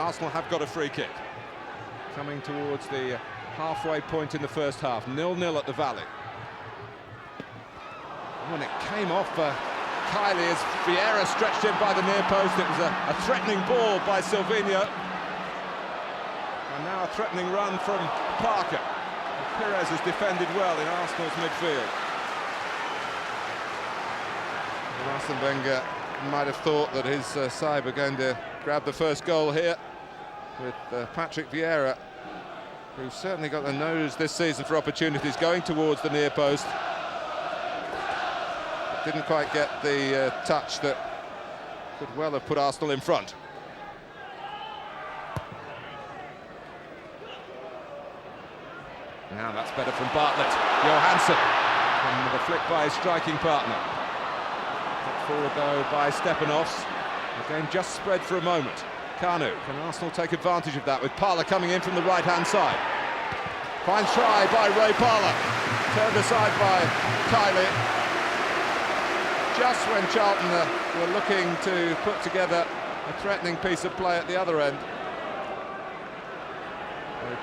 Arsenal have got a free kick. Coming towards the halfway point in the first half, 0-0 at the Valley. When it came off Kiely as Vieira stretched in by the near post, it was a threatening ball by Silvinho. And now a threatening run from Parker. Pires has defended well in Arsenal's midfield. Arsene Wenger might have thought that his side were going to grab the first goal here with Patrick Vieira, who's certainly got the nose this season for opportunities, going towards the near post. Didn't quite get the touch that could well have put Arsenal in front. Now that's better from Bartlett. Johansson, and with a flick by his striking partner. Put forward though by Stepanovs. The game just spread for a moment. Kanu, can Arsenal take advantage of that with Parlour coming in from the right-hand side? Fine try by Parlour, turned aside by Kiely. Just when Charlton were looking to put together a threatening piece of play at the other end.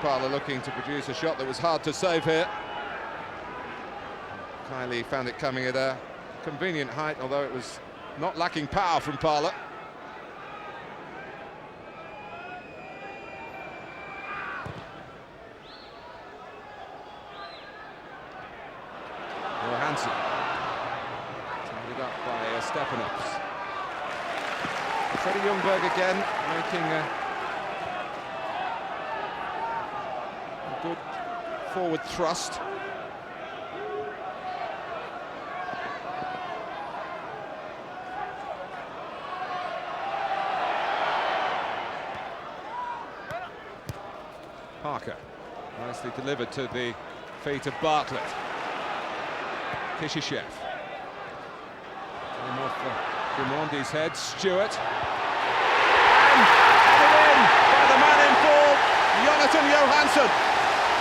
Parlour looking to produce a shot that was hard to save here. Kiely found it coming at a convenient height, although it was not lacking power from Parlour. Johansson. Tied up by Stepanovs. Ljungberg again making a good forward thrust. Parker, nicely delivered to the feet of Bartlett. Kishishev. Came off Grimandi's head. Stuart. And headed in by the man in full, Johansson.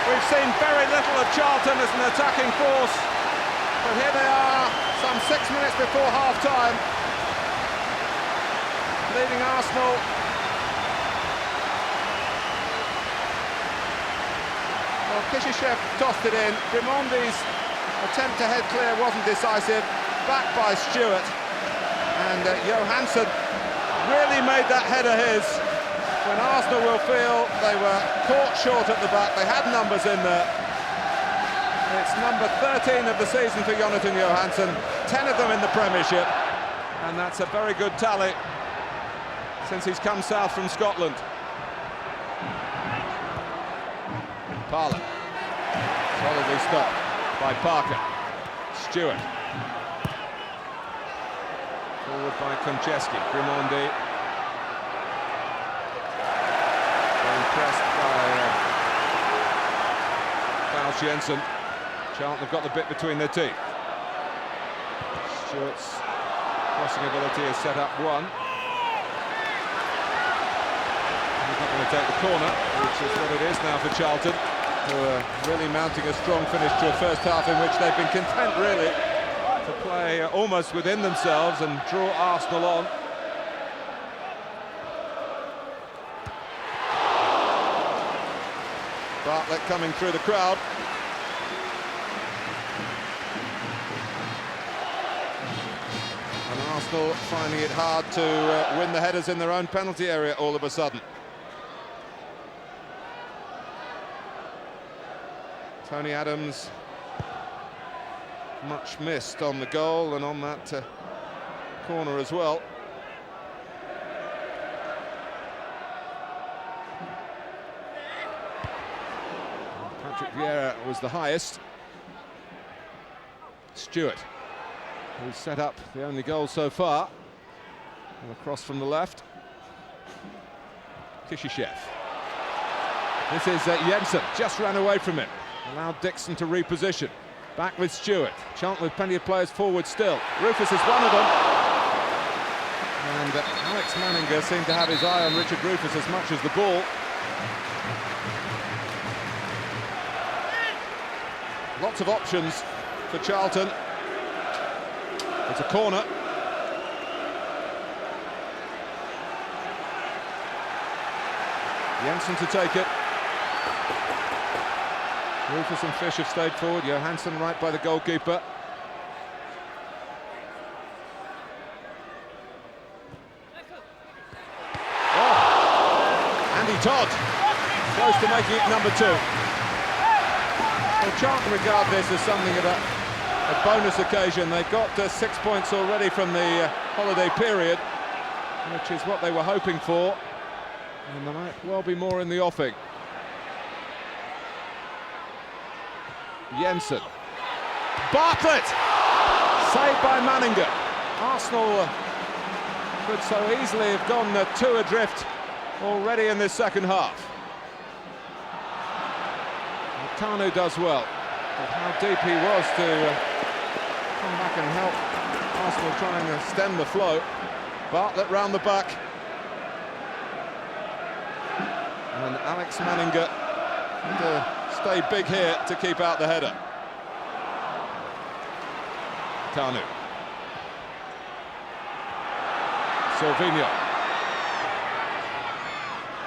We've seen very little of Charlton as an attacking force, but here they are, some 6 minutes before half-time, leading Arsenal. Well, Kishishev tossed it in. Grimandi's attempt to head clear wasn't decisive, back by Stuart, and Johansson really made that header his when Arsenal will feel they were caught short at the back. They had numbers in there. It's number 13 of the season for Johansson, 10 of them in the Premiership, and that's a very good tally since he's come south from Scotland. Parlour, solidly stopped by Parker. Stuart. Forward by Konchesky. Grimandi. Pressed by Jensen. Charlton have got the bit between their teeth. Stuart's crossing ability has set up one. He's not going to take the corner, which is what it is now for Charlton, who are really mounting a strong finish to a first half in which they've been content, really, to play almost within themselves and draw Arsenal on. Bartlett coming through the crowd. And Arsenal finding it hard to win the headers in their own penalty area all of a sudden. Tony Adams, much missed on the goal and on that corner as well. Patrick Vieira was the highest. Stuart, who's set up the only goal so far. And across from the left. Kishishev. This is Jensen, just ran away from him. Allowed Dixon to reposition. Back with Stuart. Charlton with plenty of players forward still. Rufus is one of them. And Alex Manninger seemed to have his eye on Richard Rufus as much as the ball. Lots of options for Charlton. It's a corner. Jensen to take it. Rufus and Fish have stayed forward. Johansson right by the goalkeeper. Todd, close to making it number 2. Well, Charlton regard this as something of a bonus occasion. They got 6 points already from the holiday period, which is what they were hoping for, and there might well be more in the offing. Jensen. Bartlett! Saved by Manninger. Arsenal could so easily have gone 2 adrift already in this second half. Kanu does well, but how deep he was to come back and help Arsenal trying to stem the flow. Bartlett round the back, and Alex Manninger to stay big here to keep out the header. Kanu. Silvinho.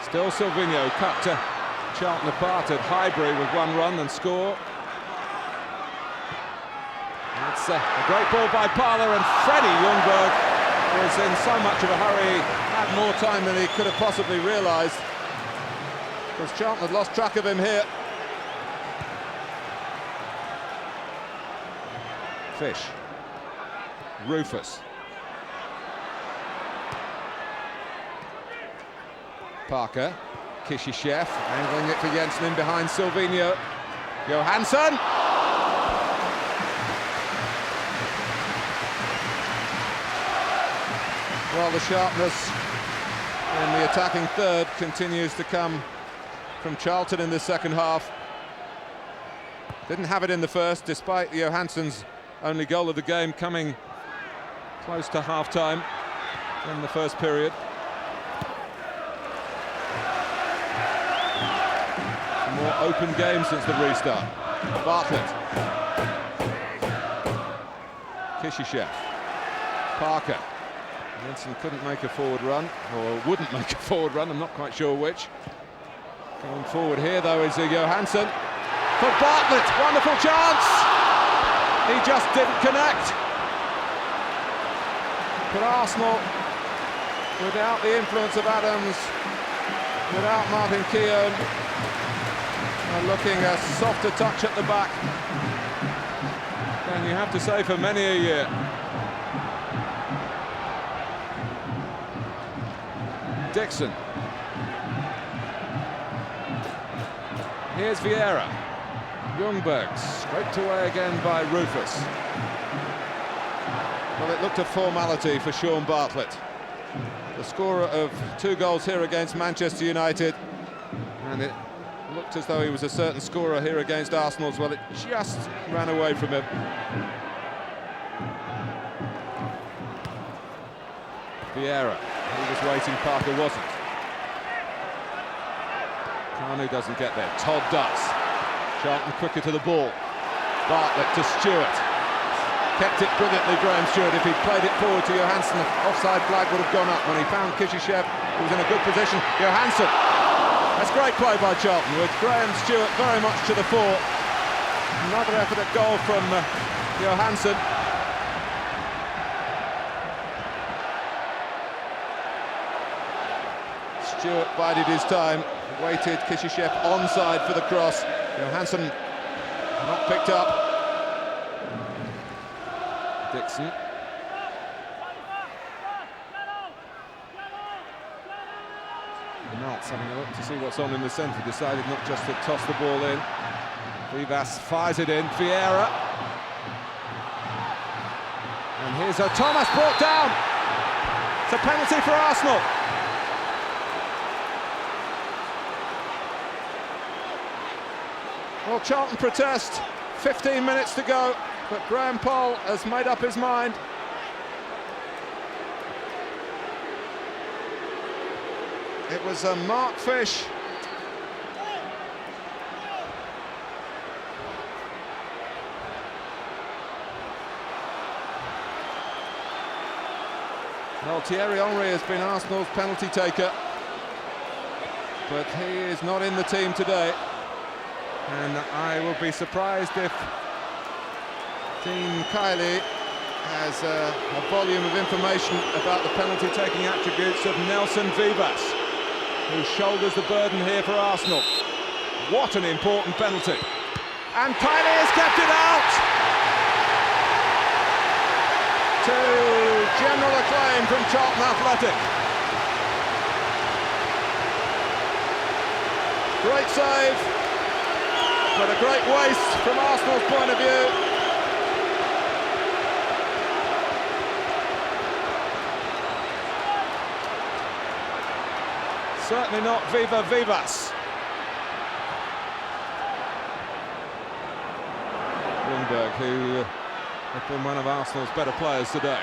Still Silvinho, cut to Charlton apart at Highbury with 1 run and score. That's a great ball by Parlour, and Ljungberg was in so much of a hurry, had more time than he could have possibly realised, because Charlton had lost track of him here. Fish. Rufus. Parker, Kishishev, angling it for Jensen in behind Silvinho. Johansson! Well, the sharpness in the attacking third continues to come from Charlton in the second half. Didn't have it in the first, despite Johansson's only goal of the game coming close to half-time in the first period. More open game since the restart. Bartlett. Kishishev. Parker. Jensen couldn't make a forward run, or wouldn't make a forward run, I'm not quite sure which. Going forward here, though, is Johansson. For Bartlett, wonderful chance! He just didn't connect. But Arsenal, without the influence of Adams, without Martin Keown, are looking a softer touch at the back than you have to say for many a year. Dixon. Here's Vieira. Ljungberg scraped away again by Rufus. Well, it looked a formality for Sean Bartlett, the scorer of 2 goals here against Manchester United, and it looked as though he was a certain scorer here against Arsenal as well. It just ran away from him. Vieira, he was waiting, Parker wasn't. Kanu doesn't get there, Todd does. Charlton quicker to the ball. Bartlett to Stuart. Kept it brilliantly, Graham Stuart. If he'd played it forward to Johansson, the offside flag would have gone up. When he found Kishishev, he was in a good position. Johansson. That's great play by Charlton, with Graham Stuart very much to the fore. Another effort at goal from Johansson. Stuart bided his time, waited. Kishishev onside for the cross. Johansson not picked up. Dixon. Malz having a look to see what's on in the centre, decided not just to toss the ball in. Vivas fires it in. Vieira. And here's a Tomas brought down. It's a penalty for Arsenal. Well, Charlton protest. 15 minutes to go, but Graham Powell has made up his mind. It was a Mark Fish. Well, Thierry Henry has been Arsenal's penalty taker. but he is not in the team today, and I will be surprised if Team Kiely has a volume of information about the penalty-taking attributes of Nelson Vivas, who shoulders the burden here for Arsenal. What an important penalty. And Kiely has kept it out! To general acclaim from Charlton Athletic. Great save, but a great waste from Arsenal's point of view. Certainly not Vivas. Ljungberg, who have been one of Arsenal's better players today.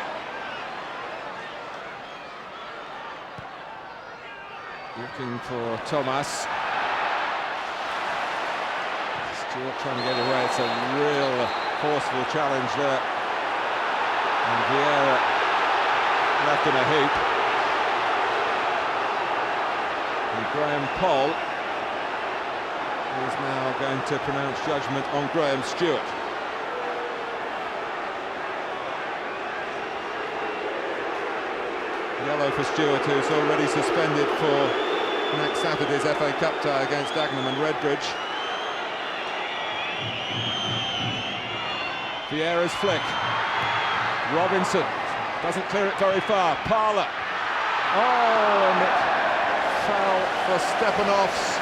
Looking for Tomas. Stuart trying to get away. It's a real forceful challenge there. And Vieira left in a heap. And Powell is now going to pronounce judgment on Stuart. Yellow for Stuart, who's already suspended for next Saturday's FA Cup tie against Dagenham and Redbridge. Vieira's flick. Robinson doesn't clear it very far. Parlour. Oh, and it foul for Stepanovs,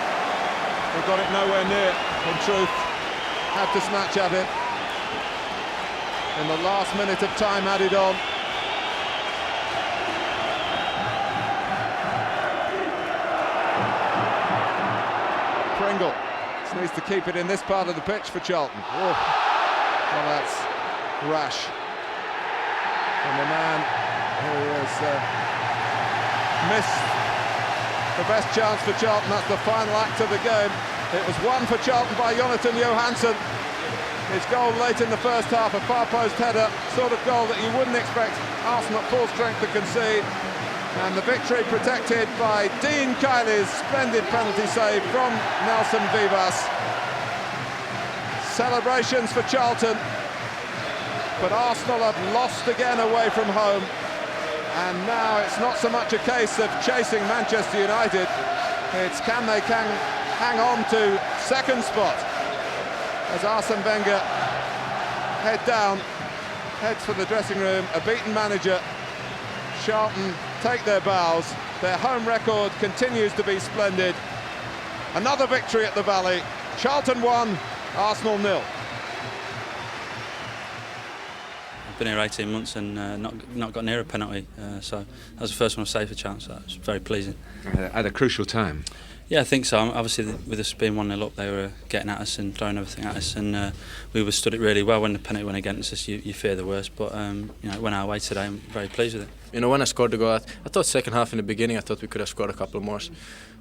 who got it nowhere near, in truth. Had to snatch at it. In the last minute of time added on. Pringle just needs to keep it in this part of the pitch for Charlton. Oh, well, that's rash from the man who has missed the best chance for Charlton. That's the final act of the game. It was won for Charlton by Johansson. His goal late in the first half, a far post header, sort of goal that you wouldn't expect Arsenal at full strength to concede. And the victory protected by Dean Kiely's splendid penalty save from Nelson Vivas. Celebrations for Charlton, but Arsenal have lost again away from home. And now it's not so much a case of chasing Manchester United, it's can they hang on to second spot as Arsene Wenger heads for the dressing room, a beaten manager. Charlton take their bows. Their home record continues to be splendid. Another victory at the Valley. Charlton 1, Arsenal 0. I've been here 18 months and not got near a penalty, so that was the first one I've saved for Charlton, so it's very pleasing. At a crucial time. Yeah, I think so. Obviously, with us being 1-0 up, they were getting at us and throwing everything at us, and we withstood it really well. When the penalty went against us, you fear the worst, but it went our way today. I'm very pleased with it. You know, when I scored the goal, I thought second half in the beginning, I thought we could have scored a couple more,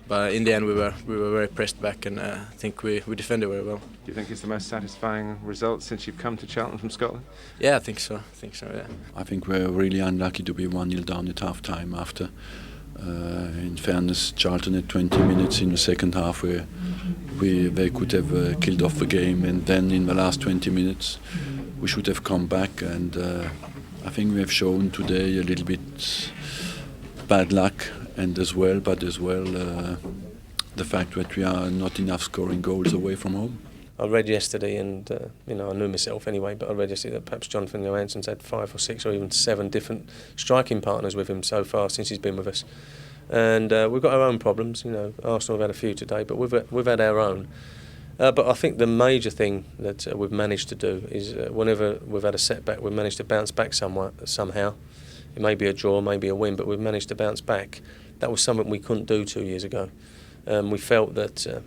but in the end we were very pressed back, and I think we defended very well. Do you think it's the most satisfying result since you've come to Charlton from Scotland? Yeah, I think so. Yeah. I think we're really unlucky to be 1-0 down at half time after. In fairness, Charlton had 20 minutes in the second half where they could have killed off the game, and then in the last 20 minutes we should have come back, and I think we have shown today a little bit bad luck, and as well the fact that we are not enough scoring goals away from home. I read yesterday, and I knew myself anyway, but I read yesterday that perhaps Jonathan Johansson's had 5 or 6 or even 7 different striking partners with him so far since he's been with us. And we've got our own problems. Arsenal have had a few today, but we've had our own. But I think the major thing that we've managed to do is whenever we've had a setback, we've managed to bounce back somehow. It may be a draw, maybe a win, but we've managed to bounce back. That was something we couldn't do 2 years ago. We felt that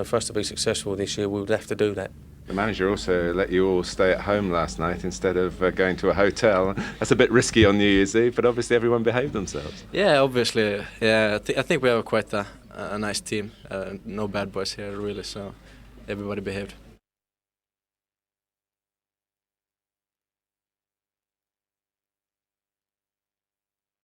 for us to be successful this year, we would have to do that. The manager also let you all stay at home last night instead of going to a hotel. That's a bit risky on New Year's Eve, but obviously everyone behaved themselves. Yeah, obviously. Yeah, I think we have quite a nice team. No bad boys here, really, so everybody behaved.